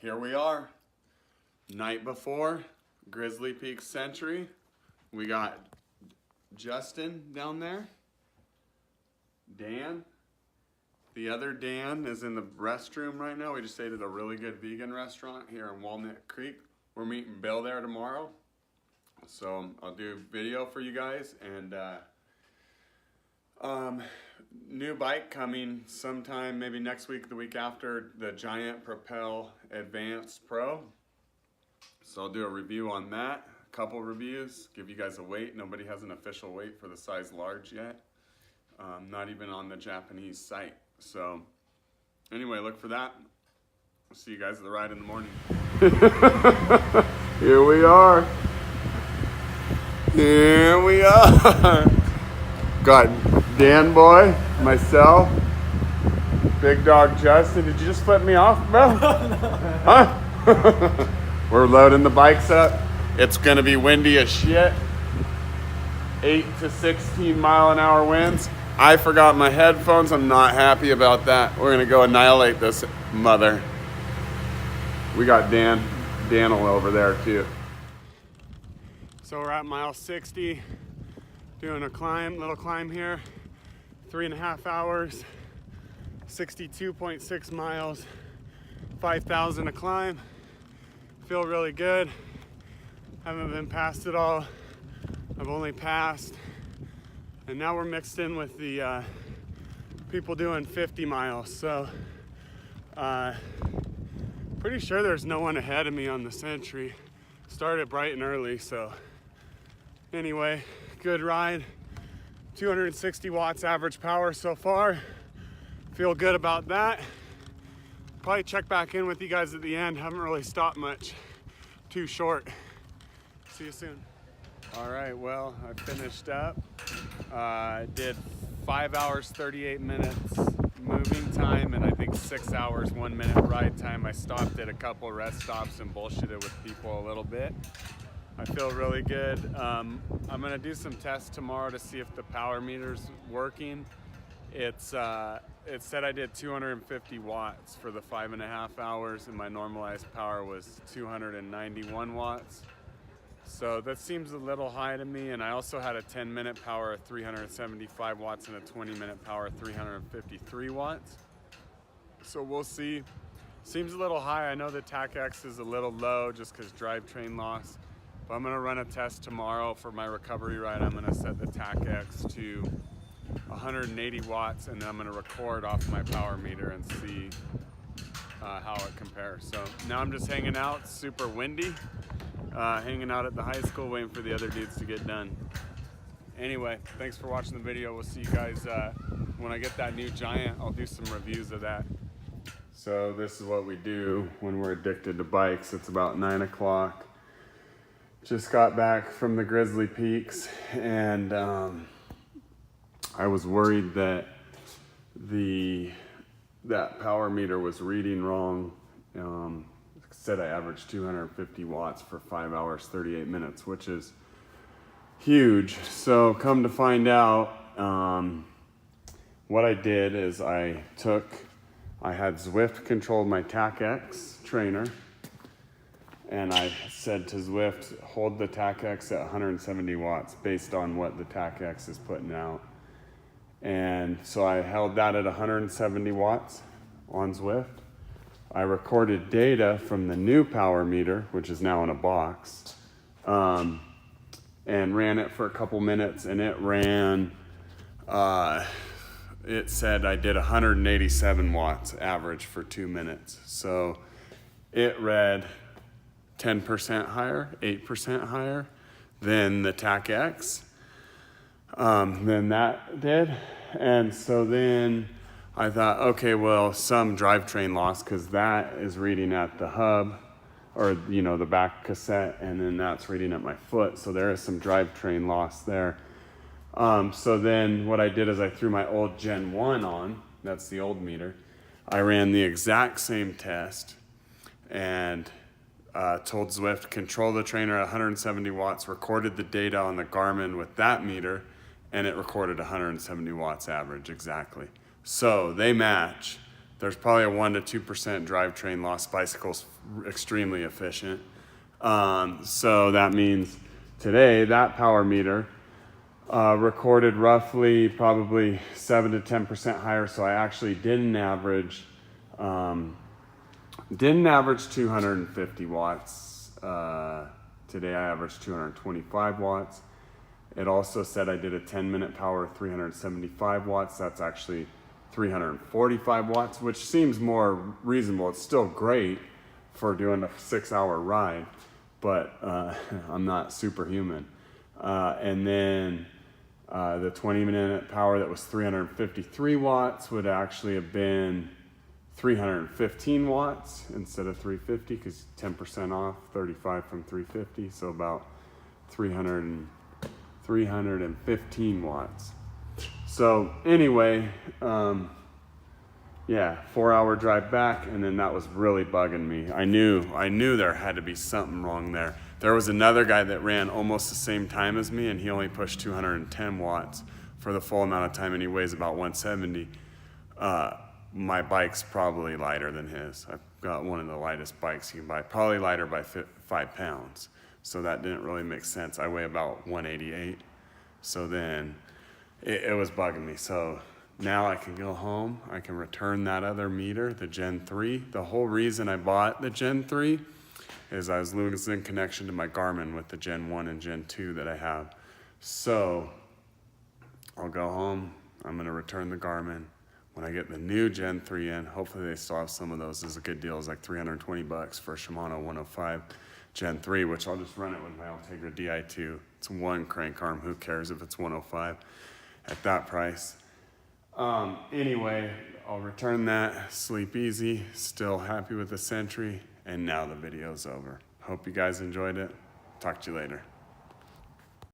Here we are, night before, Grizzly Peak Century. We got Justin down there, Dan. The other Dan is in the restroom right now. We just ate at a really good vegan restaurant here in Walnut Creek. We're meeting Bill there tomorrow. So I'll do a video for you guys, and new bike coming sometime, maybe next week, the week after, the Giant Propel Advanced Pro. So I'll do a review on that, a couple reviews, give you guys a weight. Nobody has an official weight for the size large yet, not even on the Japanese site. So anyway, look for that. We'll see you guys at the ride in the morning. Here we are. Here we are. Got Dan boy, myself, big dog Justin. Did you just flip me off, bro? Huh? We're loading the bikes up. It's gonna be windy as shit. 8 to 16 mile an hour winds. I forgot my headphones. I'm not happy about that. We're gonna go annihilate this mother. We got Daniel over there too. So we're at mile 60, doing a little climb here. 3.5 hours, 62.6 miles, 5,000 a climb. Feel really good. Haven't been past it all. I've only passed. And now we're mixed in with the people doing 50 miles. So pretty sure there's no one ahead of me on the Century. Started bright and early, so anyway, good ride. 260 watts average power so far. Feel good about that. Probably check back in with you guys at the end. Haven't really stopped much. Too short. See you soon. All right, well, I finished up. Did 5 hours, 38 minutes moving time, and I think 6 hours, 1 minute ride time. I stopped at a couple rest stops and bullshitted with people a little bit. I feel really good. I'm gonna do some tests tomorrow to see if the power meter's working. It said I did 250 watts for the 5.5 hours, and my normalized power was 291 watts. So that seems a little high to me, and I also had a 10-minute power of 375 watts and a 20-minute power of 353 watts. So we'll see. Seems a little high. I know the TACX is a little low just because drivetrain loss. But I'm gonna run a test tomorrow for my recovery ride. I'm gonna set the TACX to 180 watts, and then I'm gonna record off my power meter and see how it compares. So now I'm just hanging out, super windy, hanging out at the high school waiting for the other dudes to get done. Anyway, thanks for watching the video. We'll see you guys when I get that new Giant. I'll do some reviews of that. So this is what we do when we're addicted to bikes. It's about 9 o'clock. Just got back from the Grizzly Peaks, and I was worried that that power meter was reading wrong. It said I averaged 250 watts for 5 hours, 38 minutes, which is huge. So come to find out, what I did is I had Zwift control my TACX trainer, and I said to Zwift, hold the TACX at 170 watts based on what the TACX is putting out. And so I held that at 170 watts on Zwift. I recorded data from the new power meter, which is now in a box, and ran it for a couple minutes, and it ran, it said I did 187 watts average for 2 minutes. So it read 10% higher, 8% higher than the TACX, than that did. And so then I thought, okay, well, some drivetrain loss, because that is reading at the hub, or the back cassette, and then that's reading at my foot. So there is some drivetrain loss there. So then what I did is I threw my old Gen 1 on, that's the old meter. I ran the exact same test, and told Zwift, control the trainer at 170 watts, recorded the data on the Garmin with that meter, and it recorded 170 watts average exactly. So they match. There's probably a 1 to 2% drivetrain loss. Bicycle's extremely efficient. So that means today that power meter recorded roughly probably 7 to 10% higher. So I actually didn't average 250 watts. Today I averaged 225 watts. It also said I did a 10-minute power of 375 watts. That's actually 345 watts, which seems more reasonable. It's still great for doing a 6-hour ride, but I'm not superhuman. And then the 20-minute power that was 353 watts would actually have been 315 watts instead of 350, because 10% off, 35 from 350, so about 315 watts. So anyway, yeah, 4-hour drive back, and then that was really bugging me. I knew there had to be something wrong there. There was another guy that ran almost the same time as me, and he only pushed 210 watts for the full amount of time, and he weighs about 170. My bike's probably lighter than his. I've got one of the lightest bikes you can buy, probably lighter by 5 pounds. So that didn't really make sense. I weigh about 188. So then it was bugging me. So now I can go home. I can return that other meter, the Gen 3. The whole reason I bought the Gen 3 is I was losing connection to my Garmin with the Gen 1 and Gen 2 that I have. So I'll go home. I'm going to return the Garmin. When I get the new Gen 3 in, hopefully they still have some of those. It's a good deal. It's like $320 for a Shimano 105 Gen 3, which I'll just run it with my Ultegra Di2. It's one crank arm. Who cares if it's 105 at that price? Anyway, I'll return that, sleep easy, still happy with the Sentry, and now the video's over. Hope you guys enjoyed it. Talk to you later.